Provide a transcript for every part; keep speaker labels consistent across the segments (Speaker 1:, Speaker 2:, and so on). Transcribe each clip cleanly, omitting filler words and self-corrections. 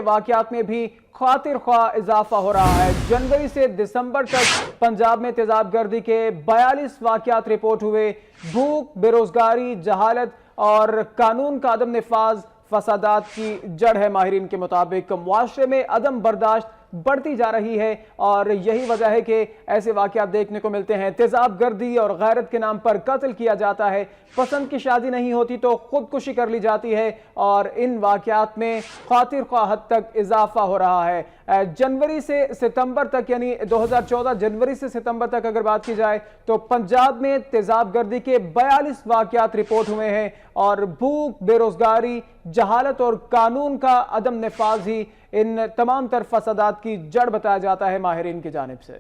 Speaker 1: واقعات میں بھی خاطر خواہ اضافہ ہو رہا ہے۔ جنوری سے دسمبر تک پنجاب میں تیزاب گردی کے 42 واقعات رپورٹ ہوئے۔ بھوک، بے روزگاری، جہالت اور قانون کا عدم نفاذ فسادات کی جڑ ہے۔ ماہرین کے مطابق معاشرے میں عدم برداشت بڑھتی جا رہی ہے اور یہی وجہ ہے کہ ایسے واقعات دیکھنے کو ملتے ہیں۔ تیزاب گردی اور غیرت کے نام پر قتل کیا جاتا ہے، پسند کی شادی نہیں ہوتی تو خودکشی کر لی جاتی ہے اور ان واقعات میں خاطر خواہ حد تک اضافہ ہو رہا ہے۔ جنوری سے ستمبر تک یعنی 2014 جنوری سے ستمبر تک اگر بات کی جائے تو پنجاب میں تیزاب گردی کے 42 واقعات رپورٹ ہوئے ہیں اور بھوک، بے روزگاری، جہالت اور قانون کا عدم نفاذ ہی ان تمام تر فسادات کی جڑ بتایا جاتا ہے ماہرین کی جانب سے۔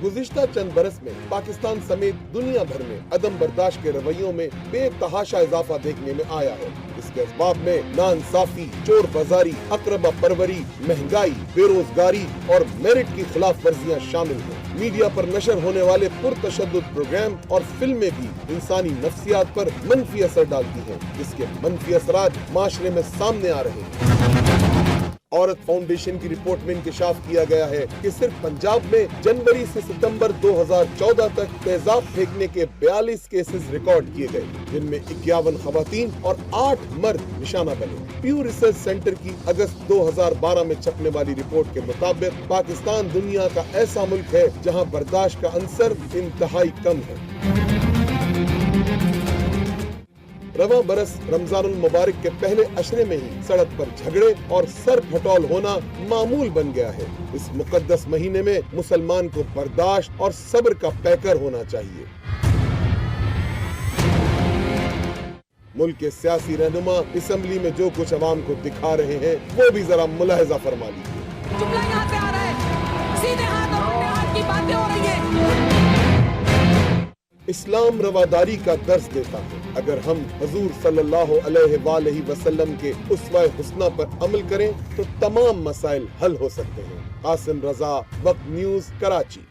Speaker 2: گزشتہ چند برس میں پاکستان سمیت دنیا بھر میں عدم برداشت کے رویوں میں بے تحاشا اضافہ دیکھنے میں آیا ہے۔ اس کے اسباب میں ناانصافی، چور بازاری، اقربا پروری، مہنگائی، بے روزگاری اور میرٹ کی خلاف ورزیاں شامل ہیں۔ میڈیا پر نشر ہونے والے پرتشدد پروگرام اور فلمیں بھی انسانی نفسیات پر منفی اثر ڈالتی ہیں، جس کے منفی اثرات معاشرے میں سامنے آ رہے ہیں۔ عورت فاؤنڈیشن کی رپورٹ میں انکشاف کیا گیا ہے کہ صرف پنجاب میں جنوری سے ستمبر 2014 تک تیزاب پھینکنے کے 42 کیسز ریکارڈ کیے گئے، جن میں 51 خواتین اور 8 مرد نشانہ بنے۔ پیو ریسرچ سینٹر کی اگست 2012 میں چھپنے والی رپورٹ کے مطابق پاکستان دنیا کا ایسا ملک ہے جہاں برداشت کا عنصر انتہائی کم ہے۔ رواں برس رمضان المبارک کے پہلے عشرے میں ہی سڑک پر جھگڑے اور سر پھٹول ہونا معمول بن گیا ہے۔ اس مقدس مہینے میں مسلمان کو برداشت اور صبر کا پیکر ہونا چاہیے۔ ملک کے سیاسی رہنما اسمبلی میں جو کچھ عوام کو دکھا رہے ہیں وہ بھی ذرا ملاحظہ فرما لیجیے۔
Speaker 3: جملہ یہاں سے آ رہا ہے، سیدھے ہاتھ اور الٹے ہاتھ کی باتیں ہو رہی ہیں۔
Speaker 2: اسلام رواداری کا درس دیتا ہے۔ اگر ہم حضور صلی اللہ علیہ وآلہ وسلم کے اسوہ حسنہ پر عمل کریں تو تمام مسائل حل ہو سکتے ہیں۔ قاسم رضا، وقت نیوز، کراچی۔